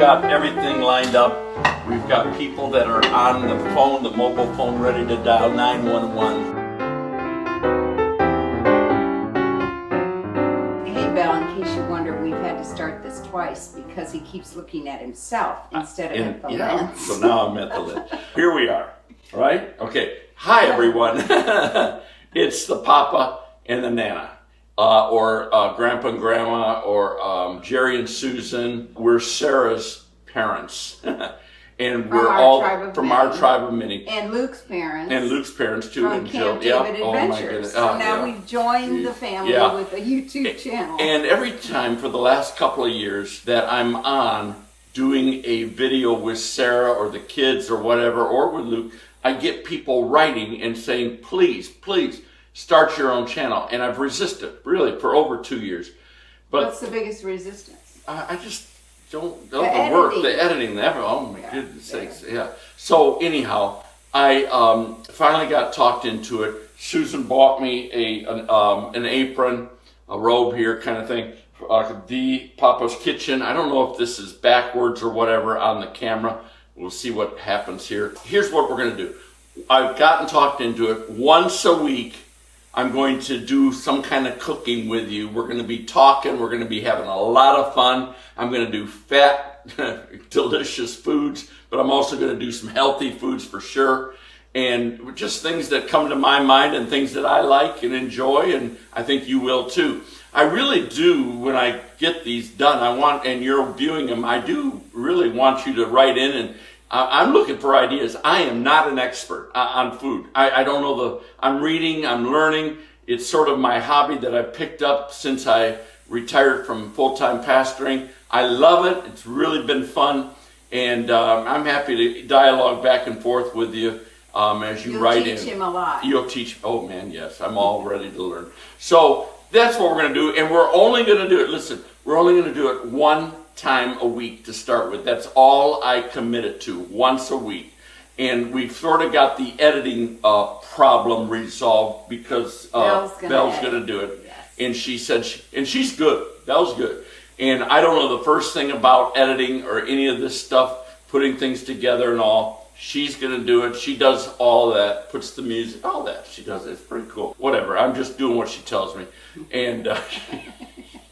got everything lined up. We've got people that are on the phone, the mobile phone, ready to dial 911. Hey, Belle, in case you wonder, we've had to start this twice because he keeps looking at himself instead of at the lens. So now I'm at the lens. Here we are, right? Okay. Hi, everyone. It's the Papa and the Nana. Or Grandpa and Grandma, or Jerry and Susan. We're Sarah's parents. And we're all from our tribe of many. And Luke's parents. And Luke's parents too. From and Jill. Camp David Oh my Adventures. goodness. So now we've joined the family with a YouTube channel. And every time for the last couple of years that I'm on doing a video with Sarah or the kids or whatever, or with Luke, I get people writing and saying, please, please, start your own channel. And I've resisted, really, for over 2 years. But what's the biggest resistance? I just don't know the work, the editing, oh my goodness sakes, yeah. So anyhow, I finally got talked into it. Susan bought me an apron, a robe here kind of thing, the Papa's Kitchen. I don't know if this is backwards or whatever on the camera. We'll see what happens here. Here's what we're going to do. I've gotten talked into it. Once a week, I'm going to do some kind of cooking with you. We're going to be talking. We're going to be having a lot of fun. I'm going to do fat, delicious foods, but I'm also going to do some healthy foods for sure. And just things that come to my mind and things that I like and enjoy, and I think you will too. I really do, when I get these done, and you're viewing them, I do really want you to write in, and I'm looking for ideas. I am not an expert on food. I don't know I'm reading, I'm learning. It's sort of my hobby that I've picked up since I retired from full-time pastoring. I love it. It's really been fun. And I'm happy to dialogue back and forth with you as you write in. You'll teach him a lot. You'll teach, oh man, yes. I'm all ready to learn. So that's what we're going to do. And we're only going to do it, listen, we're only going to do it one time a week to start with. That's all I committed to, once a week. And we've sort of got the editing problem resolved because Belle's going to do it. Yes. And she said, and she's good. Belle's good. And I don't know the first thing about editing or any of this stuff, putting things together and all. She's going to do it. She does all that, puts the music, all that. She does it. It's pretty cool. Whatever. I'm just doing what she tells me. And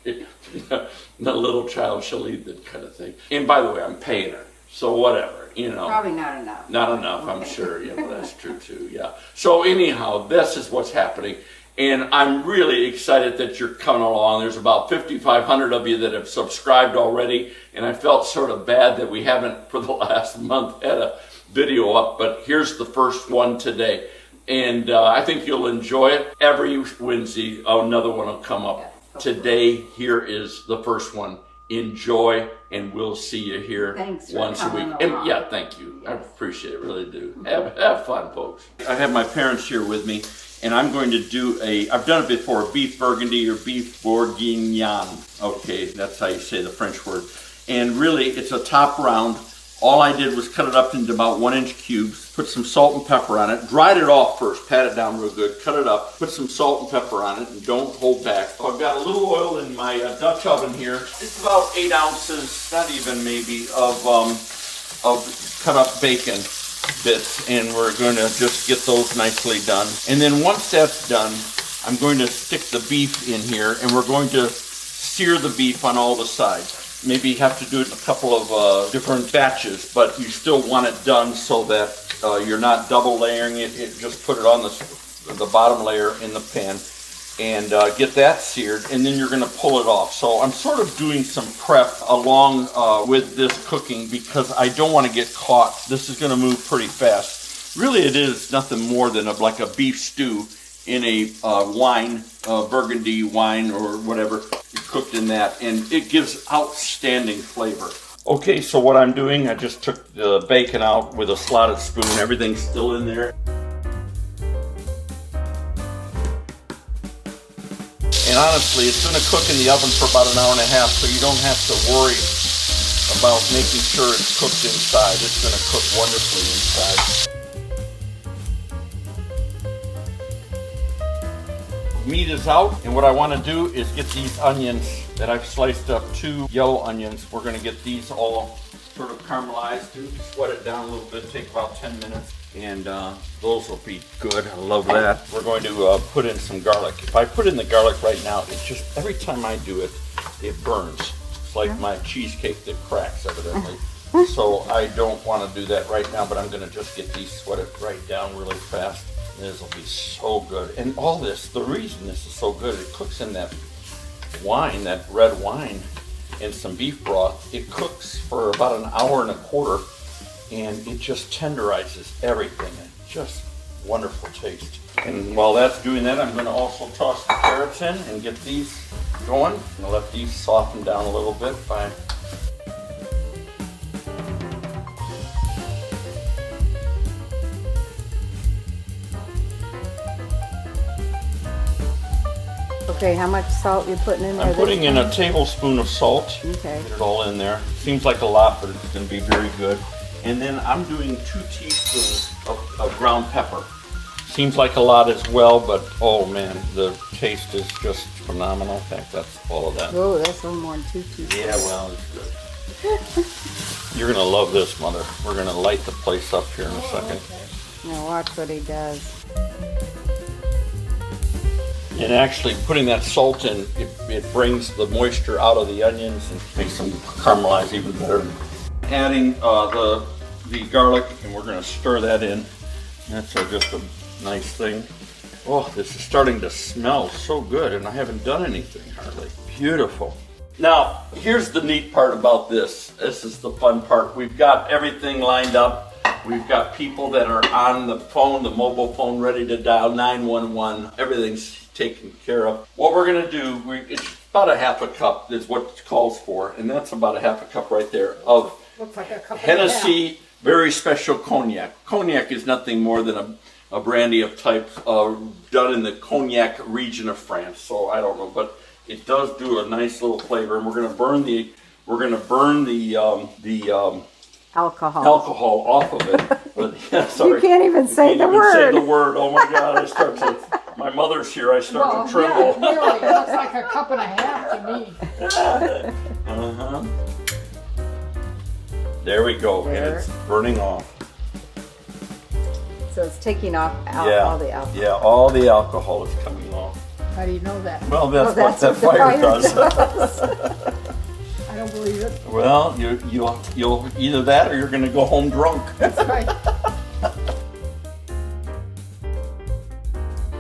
the little child shall lead, that kind of thing. And by the way, I'm paying her. So whatever, you know. Probably not enough. Not enough, okay. I'm sure. Yeah, well, that's true too, yeah. So anyhow, this is what's happening. And I'm really excited that you're coming along. There's about 5,500 of you that have subscribed already. And I felt sort of bad that we haven't, for the last month, had a video up. But here's the first one today. And I think you'll enjoy it. Every Wednesday, another one will come up. Today, here is the first one. Enjoy, and we'll see you here once a week. And, yeah, thank you. Yes. I appreciate it, really do. Have fun, folks. I have my parents here with me, and I'm going to do I've done it before, beef burgundy or beef bourguignon. Okay, that's how you say the French word. And really, it's a top round. All I did was cut it up into about 1-inch cubes, put some salt and pepper on it, dried it off first, pat it down real good, cut it up, put some salt and pepper on it, and don't hold back. I've got a little oil in my Dutch oven here. It's about 8 ounces, not even maybe, of cut up bacon bits, and we're going to just get those nicely done. And then once that's done, I'm going to stick the beef in here, and we're going to sear the beef on all the sides. Maybe you have to do it in a couple of different batches, but you still want it done so that you're not double layering it. Just put it on the bottom layer in the pan and get that seared, and then you're going to pull it off. So I'm sort of doing some prep along with this cooking because I don't want to get caught. This is going to move pretty fast. Really, it is nothing more than like a beef stew in a wine, burgundy wine or whatever. Cooked in that, and it gives outstanding flavor. Okay, so what I'm doing, I just took the bacon out with a slotted spoon. Everything's still in there. And honestly, it's going to cook in the oven for about 1.5 hours, so you don't have to worry about making sure it's cooked inside. It's going to cook wonderfully inside. Meat is out, and what I want to do is get these onions that I've sliced up, 2 yellow onions. We're going to get these all sort of caramelized to sweat it down a little bit, take about 10 minutes. And those will be good. I love that. We're going to put in some garlic. If I put in the garlic right now, it just, every time I do it, it burns. It's like my cheesecake that cracks, evidently. So I don't want to do that right now, but I'm going to just get these sweated right down really fast. This will be so good. And all this, the reason this is so good, it cooks in that wine, that red wine, and some beef broth. It cooks for about an hour and a quarter. And it just tenderizes everything. It's just wonderful taste. And while that's doing that, I'm going to also toss the carrots in and get these going. I'm going to let these soften down a little bit by... Okay, how much salt you putting in there? I'm putting in a tablespoon of salt. Okay. Get it all in there. Seems like a lot, but it's going to be very good. And then I'm doing 2 teaspoons of ground pepper. Seems like a lot as well, but oh man, the taste is just phenomenal. In fact, that's all of that. Oh, that's a little more than 2 teaspoons. Yeah, well, it's good. You're gonna love this, Mother. We're gonna light the place up here in a second. Now watch what he does. And actually putting that salt in, it brings the moisture out of the onions and makes them caramelize even better. Adding the garlic, and we're going to stir that in. That's just a nice thing. Oh, this is starting to smell so good, and I haven't done anything hardly. Beautiful. Now, here's the neat part about this. This is the fun part. We've got everything lined up. We've got people that are on the phone, the mobile phone, ready to dial 911. Everything's taken care of. What we're going to do, it's about a half a cup is what it calls for, and that's about a half a cup right there of Looks like a cup Hennessy very special cognac. Cognac is nothing more than a brandy of types done in the Cognac region of France. So I don't know, but it does do a nice little flavor, and we're going to burn the alcohol off of it. But, yeah, sorry. You can't even say the word. Say the word. Oh my God! I start to. My mother's here. I start to tremble. Yeah, really, it looks like a cup and a half to me. Uh-huh. There we go, and it's burning off. So it's taking off all the alcohol. Yeah, all the alcohol is coming off. How do you know that? Well, that's what the fire does. I don't believe it. Well, you'll either that or you're going to go home drunk. That's right.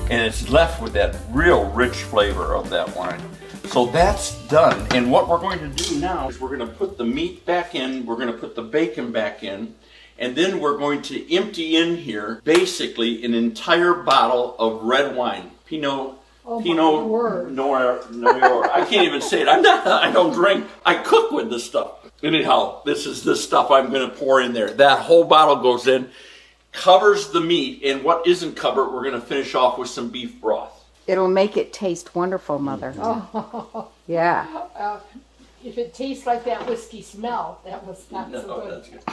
And it's left with that real rich flavor of that wine. So that's done. And what we're going to do now is we're going to put the meat back in, we're going to put the bacon back in, and then we're going to empty in here basically an entire bottle of red wine. Pinot Noir. I can't even say it. I don't drink. I cook with this stuff. Anyhow, this is the stuff I'm going to pour in there. That whole bottle goes in, covers the meat, and what isn't covered, we're going to finish off with some beef broth. It'll make it taste wonderful, Mother. Oh. Yeah. If it tastes like that whiskey smell, that was not so good. That's good.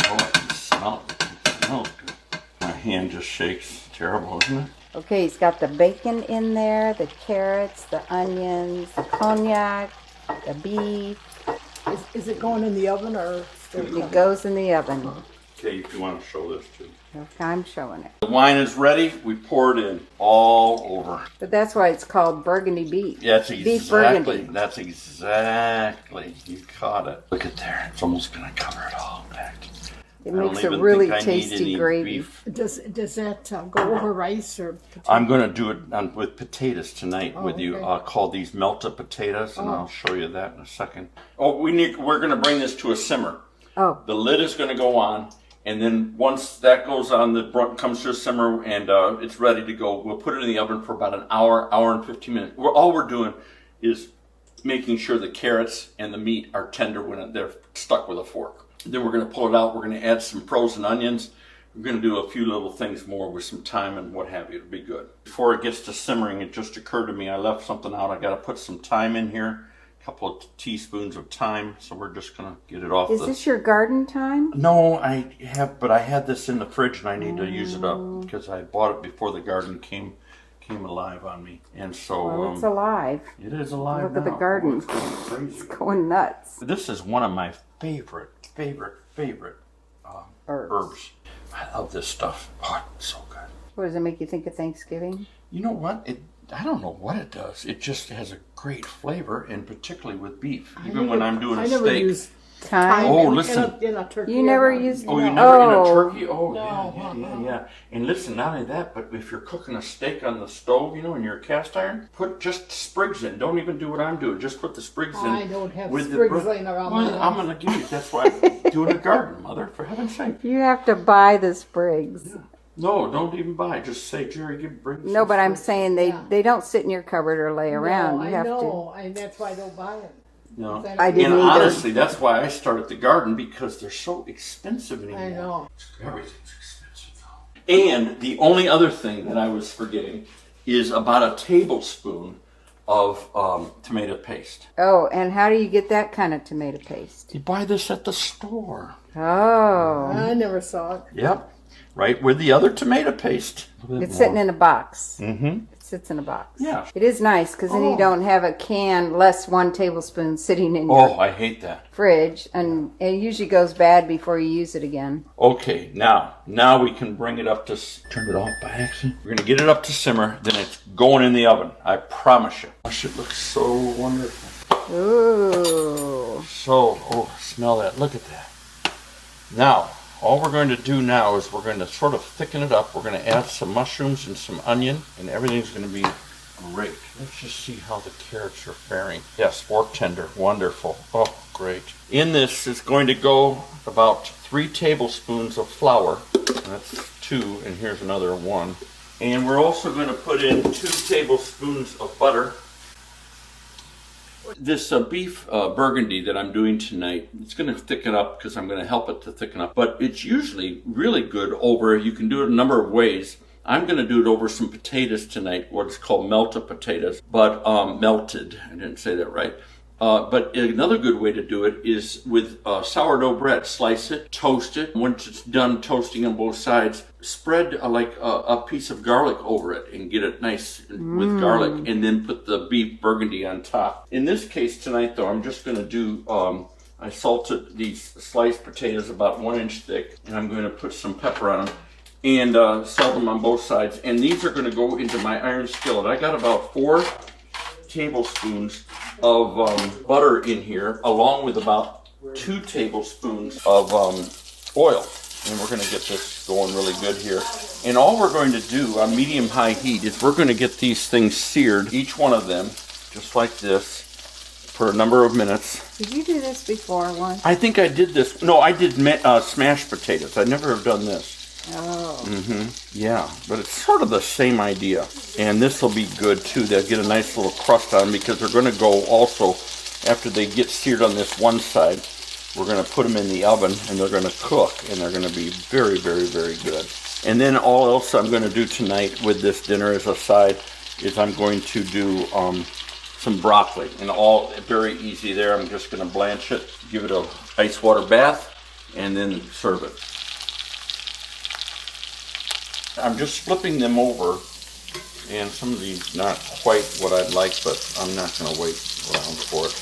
Oh, it smells good. My hand just shakes. Terrible, isn't it? Okay, he's got the bacon in there, the carrots, the onions, the cognac, the beef. Is it going in the oven or still? It goes in the oven. Okay, if you want to show this too. Okay, I'm showing it. The wine is ready. We pour it in all over. But that's why it's called Burgundy beef. Yeah, that's Beef Burgundy. That's exactly. You caught it. Look at there. It's almost going to cover it all. In fact, It I don't makes a even really think I need tasty any gravy. beef. Does that go over rice or potato? I'm going to do it with potatoes tonight with you. Okay. I'll call these melted potatoes, and I'll show you that in a second. Oh, we're going to bring this to a simmer. Oh, The lid is going to go on, and then once that goes on, comes to a simmer, and it's ready to go. We'll put it in the oven for about an hour and 15 minutes. All we're doing is making sure the carrots and the meat are tender when they're stuck with a fork. Then we're going to pull it out. We're going to add some frozen onions. We're going to do a few little things more with some thyme and what have you. It'll be good. Before it gets to simmering, it just occurred to me I left something out. I got to put some thyme in here. Couple of teaspoons of thyme, so we're just gonna get it off. is this your garden time? No, but I had this in the fridge and I need to use it up because I bought it before the garden came came alive on me. And so Well, it's alive. it is alive. Look at now. the garden. Oh, it's going crazy. It's going nuts. This is one of my favorite herbs. I love this stuff. Oh, it's so good. What, does it make you think of Thanksgiving? You know what? I don't know what it does. It just has a great flavor, and particularly with beef. Even when I'm doing a steak. Use Thyme? Oh, listen. In a turkey. You never used Oh, you never in a Oh. turkey? Oh, No, yeah. And listen, not only that, but if you're cooking a steak on the stove, and you're cast iron, put just sprigs in. Don't even do what I'm doing. Just put the sprigs in. I don't have with sprigs the laying around Well, my I'm house. going to give you. That's why I'm doing a garden, Mother. For heaven's sake. You have to buy the sprigs. No, don't even buy. Just say, Jerry, bring. No, some but I'm sprigs." saying they don't sit in your cupboard or lay around. No, You I have know, and that's why I don't buy them. No. I And didn't either. honestly, that's why I started the garden, because they're so expensive anymore. I know. Everything's expensive now. And the only other thing that I was forgetting is about a tablespoon of tomato paste. to. Oh, and how do you get that kind of tomato paste? You buy this at the store. Oh, I never saw it. Yep. Right with the other tomato paste. it's sitting in a box. Mm-hmm. It sits in a box. Yeah. It is nice because then you Oh. don't have a can less 1 tablespoon sitting in Oh, your I hate that. fridge, and it usually goes bad before you use it again. Okay, now we can bring it up to... Turn it off by accident. We're going to get it up to simmer, then it's going in the oven. I promise you. Gosh, it looks so wonderful. Ooh. So, smell that. Look at that. Now, all we're going to do now is we're going to sort of thicken it up. We're going to add some mushrooms and some onion, and everything's going to be great. Let's just see how the carrots are faring. Yes, fork tender. Wonderful. Oh, great. In this is going to go about 3 tablespoons of flour. That's 2, and here's another 1. And we're also going to put in 2 tablespoons of butter. This beef burgundy that I'm doing tonight, it's going to thicken up because I'm going to help it to thicken up. But it's usually really good over, you can do it a number of ways. I'm going to do it over some potatoes tonight, what's called melted potatoes, but melted. I didn't say that right. But another good way to do it is with sourdough bread. Slice it, toast it. Once it's done toasting on both sides, spread a piece of garlic over it and get it nice with garlic, and then put the beef burgundy on top. In this case tonight, though, I'm just going to do, I salted these sliced potatoes about 1 inch thick, and I'm going to put some pepper on them and salt them on both sides. And these are going to go into my iron skillet. I got about 4 tablespoons of butter in here, along with about 2 tablespoons of oil. And we're going to get this going really good here. And all we're going to do on medium-high heat is we're going to get these things seared, each one of them, just like this, for a number of minutes. Did you do this before once? I think I did this. No, I did smashed potatoes. I never have done this. Oh. Yeah, but it's sort of the same idea. And this will be good too. They'll get a nice little crust on them, because they're going to go also, after they get seared on this one side, we're going to put them in the oven and they're going to cook, and they're going to be very, very, very good. And then all else I'm going to do tonight with this dinner as a side is I'm going to do some broccoli, and all very easy there. I'm just going to blanch it, give it a ice water bath, and then serve it. I'm just flipping them over, and some of these not quite what I'd like, but I'm not going to wait around for it.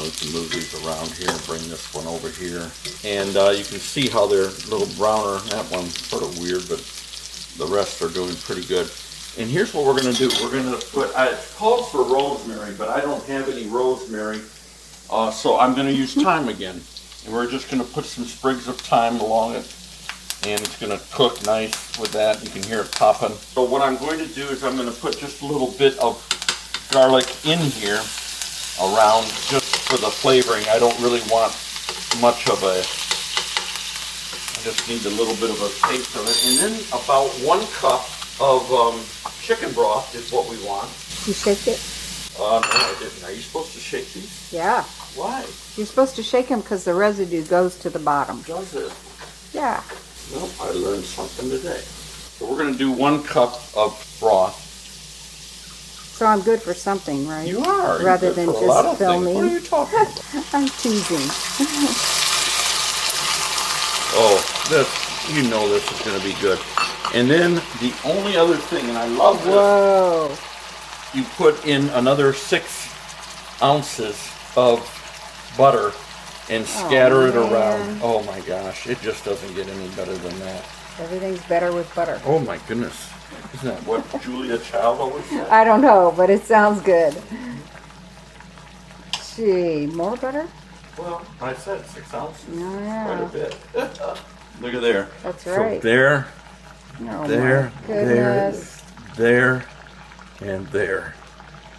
We can move these around here and bring this one over here. And you can see how they're a little browner. That one's sort of weird, but the rest are doing pretty good. And here's what we're going to do. We're going to put, it calls for rosemary, but I don't have any rosemary, so I'm going to use thyme again. And we're just going to put some sprigs of thyme along it. And it's going to cook nice with that. You can hear it popping. So what I'm going to do is I'm going to put just a little bit of garlic in here around, just for the flavoring. I don't really want much of a, I just need a little bit of a taste of it. And then about 1 cup of chicken broth is what we want. You shake it? No, I didn't. Are you supposed to shake these? Yeah. Why? You're supposed to shake them because the residue goes to the bottom. Does it? Yeah. Well, I learned something today. So we're going to do 1 cup of broth. So I'm good for something, right? You are. Rather You're than good for a lot just of things. filming. What are you talking about? I'm teasing. Oh, this, you know this is going to be good. And then the only other thing, and I love this, Whoa. you put in another 6 ounces of butter and scatter it man. around. Oh my gosh, it just doesn't get any better than that. Everything's better with butter. Oh my goodness. Isn't that what Julia Child always said? I don't know, but it sounds good. Gee, more butter? Well, I said 6 ounces. Oh, yeah. Quite a bit. Look at there. That's So right. there, Oh, there, my goodness. there, and there.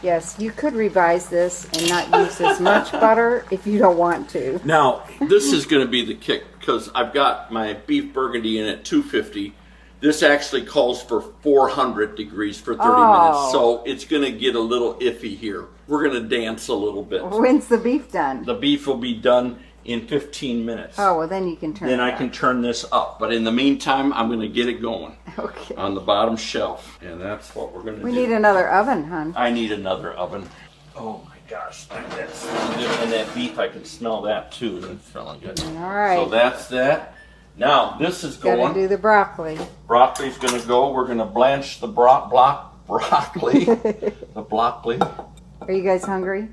Yes, you could revise this and not use as much butter if you don't want to. Now, this is going to be the kick because I've got my beef burgundy in at 250. This actually calls for 400 degrees for 30 minutes, so it's going to get a little iffy here. We're going to dance a little bit. When's the beef done? The beef will be done in 15 minutes. Oh, well, then you can turn Then it I on. can turn this up. But in the meantime, I'm going to get it going Okay. on the bottom shelf. And that's what we're going to do. We need another oven, hon. I need another oven. Oh my gosh, that's and that beef, I can smell that too. It's smelling good. All right. So that's that. Now this is Gotta going. do the broccoli. Broccoli's going to go. We're going to blanch the broccoli. The broccoli. Are you guys hungry?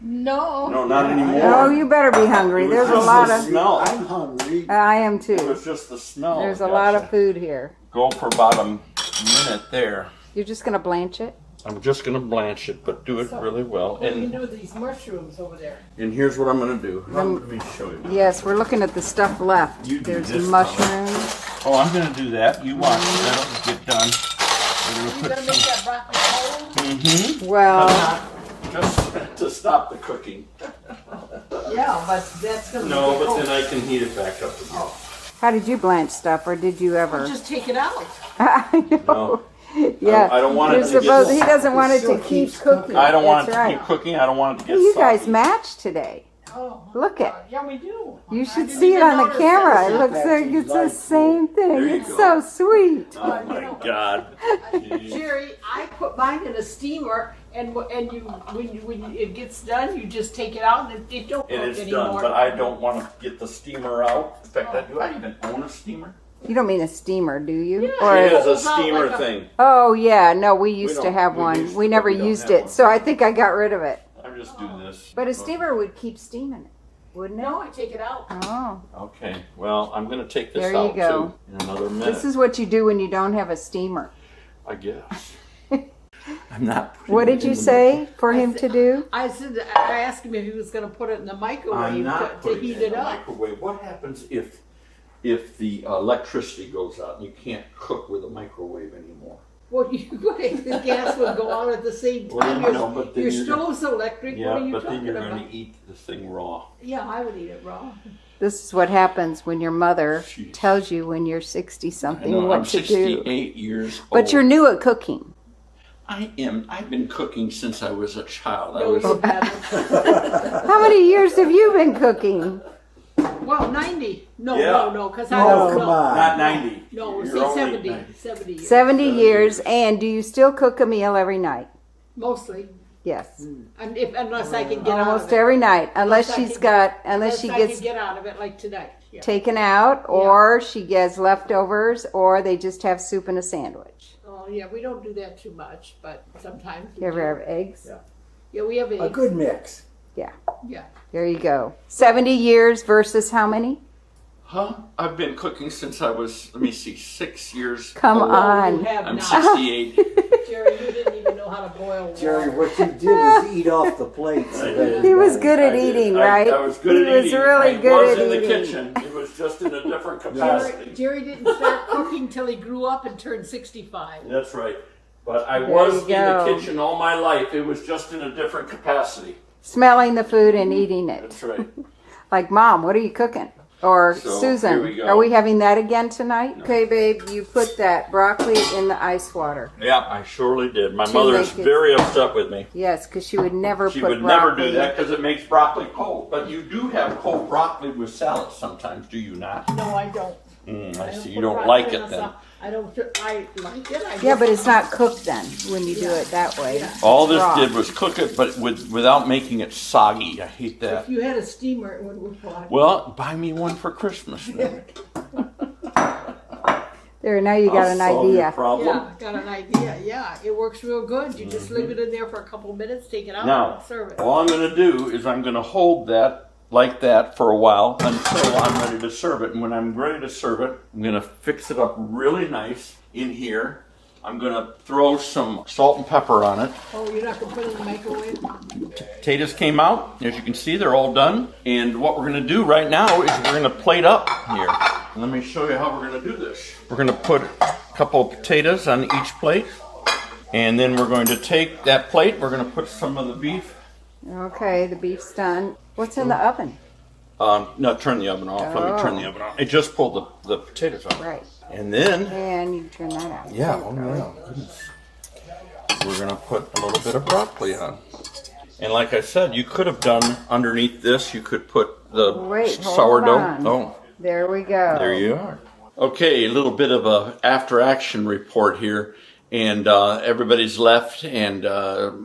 No. No, not anymore. Oh, you better be hungry. It was There's a just lot the of. smell. I'm hungry. I am It too. was just the smell. There's a lot of food here. Go for about a minute there. You're just gonna blanch it? I'm just going to blanch it, but do it really well. What do you And do with these mushrooms over there? here's what I'm going to do. Let me show you. Yes, we're looking at the stuff left. You do There's this, mushrooms. Oh, I'm going to do that. You watch. That'll get done. We're You going to gonna put make some. that broccoli cold? Mm-hmm. Well, Just to stop the cooking. Yeah, but that's gonna No, be but cold. then I can heat it back up again. how did you blanch stuff, or did you ever? Just take it out. I know. No, Yeah. I don't want You're it to get. supposed. He doesn't want it still to keep keeps cooking. I don't want it That's to right. keep cooking. I don't want it to get. You guys soggy. match today. Oh. Look it. Yeah, we do. You I should didn't see it even on the notice camera. that. It looks like it's the same thing. There you It's go. so sweet. Oh my God. Jeez. Jerry, I put mine in a steamer, and when it gets done, you just take it out, and it don't cook It is anymore. done, but I don't want to get the steamer out. In fact, do I even own a steamer? You don't mean a steamer, do you? Yeah. Or It is a Pulls out steamer like a- thing. oh yeah, no, we used to don't- have we one. used We to, never but we don't used have it, one. so I think I got rid of it. I just do this. But a steamer would keep steaming it, wouldn't it? No, I take it out. Oh, Okay, well, I'm going to take this There you out go. too in another minute. this is what you do when you don't have a steamer. I guess. I'm not. putting What it did you in the say for him to do? I said, I asked him if he was going to put it in the I'm microwave not to putting heat it in it the up. microwave. What happens if the electricity goes out and you can't cook with a microwave anymore? Well, the gas would go out at the same Well, time. then, no, but then Your you're stove's electric. Yeah, what are you but talking then you're about? going to eat the thing raw. Yeah, I would eat it raw. This is what happens when your mother Jeez. tells you when you're 60 I something know, what I'm to do. 68 years old. But you're new at cooking. I am. I've been cooking since I was a child. I No, was. you haven't. How many years have you been cooking? Well, 90. No, Yeah. no, because Oh, I come on. Not 90. No, You're say only 70. 90. 70 years. 70 years, and do you still cook a meal every night? Mostly. Yes. And unless I can get out Almost of it. every night, unless Unless I she's can- got, unless she I gets can get out of it like tonight. Yeah. taken out, or she gets leftovers, or they just have soup and a sandwich. Oh, yeah, we don't do that too much, but sometimes. we You ever do. have eggs? Yeah. Yeah, we have A eggs. good mix. Yeah. There you go. 70 years versus how many? Huh? I've been cooking since I was, let me see, 6 years Come old. No, on. you have I'm not. 68. Jerry, you didn't even know how to boil water. Jerry, what you did is eat off the plates. He was good I at did. eating, I- right? I was good He at was eating. really I good was at in the eating. kitchen. It was just in a different Jerry, capacity. Jerry didn't start cooking till he grew up and turned 65. That's right. But I There was you in go. the kitchen all my life. It was just in a different capacity. Smelling the food and eating it. That's right. Like, Mom, what are you cooking? Or So, Susan, here we go. are we having that again tonight? Okay, babe, you put that broccoli in the ice water. Yeah, I surely did. My To mother is make it- very upset with me. Yes, because she would never She put would broccoli. never do that because it makes broccoli cold. But you do have cold broccoli with salad sometimes, do you not? No, I don't. I I see. You put don't broccoli like in it the then. sa- I don't. I like it. I Yeah, just- but it's not cooked then when you do Yeah. it that way. Yeah. All this Raw. did was cook it, but without making it soggy. I hate that. If you had a steamer, it would work. Well, buy me one for Christmas then. There, now you got I'll an solve your idea. problem. Yeah, got an idea. Yeah, it works real good. You just leave it in there for a couple minutes, take it out, Now, and serve it. all I'm going to do is I'm going to hold that like that for a while until I'm ready to serve it. And when I'm ready to serve it, I'm going to fix it up really nice in here. I'm going to throw some salt and pepper on it. Oh, you're not gonna put it in the microwave? Potatoes came out. As you can see, they're all done. And what we're going to do right now is we're going to plate up here. Let me show you how we're going to do this. We're going to put a couple of potatoes on each plate. And then we're going to take that plate, we're going to put some of the beef. Okay, the beef's done. What's in the oven? No, turn the oven off. Let me turn the oven off. I just pulled the potatoes off. Right. And then, And you turn that out. yeah, oh yeah, goodness. We're going to put a little bit of broccoli on. And like I said, you could have done underneath this, you could put the Wait, hold sourdough. on. Oh, There we go. there you are. Okay, a little bit of a after action report here. And everybody's left, and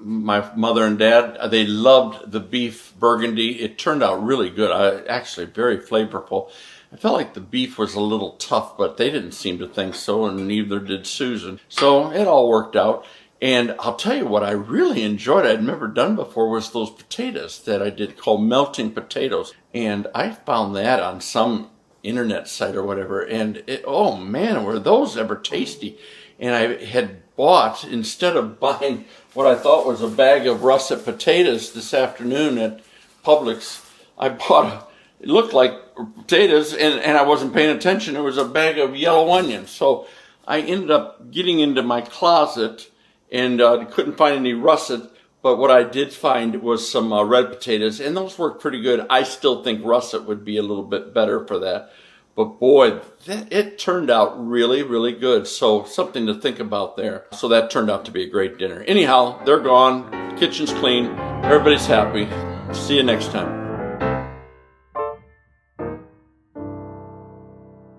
my mother and dad, they loved the beef burgundy. It turned out really good. Actually, very flavorful. I felt like the beef was a little tough, but they didn't seem to think so, and neither did Susan. So it all worked out. And I'll tell you what I really enjoyed, I'd never done before, was those potatoes that I did called melting potatoes. And I found that on some internet site or whatever, and oh man, were those ever tasty. And I had bought, instead of buying what I thought was a bag of russet potatoes this afternoon at Publix, I bought it looked like potatoes, and I wasn't paying attention. It was a bag of yellow onions. So I ended up getting into my closet and couldn't find any russet, but what I did find was some red potatoes, and those worked pretty good. I still think russet would be a little bit better for that. But boy, it turned out really, really good. So something to think about there. So that turned out to be a great dinner. Anyhow, they're gone. Kitchen's clean. Everybody's happy. See you next time.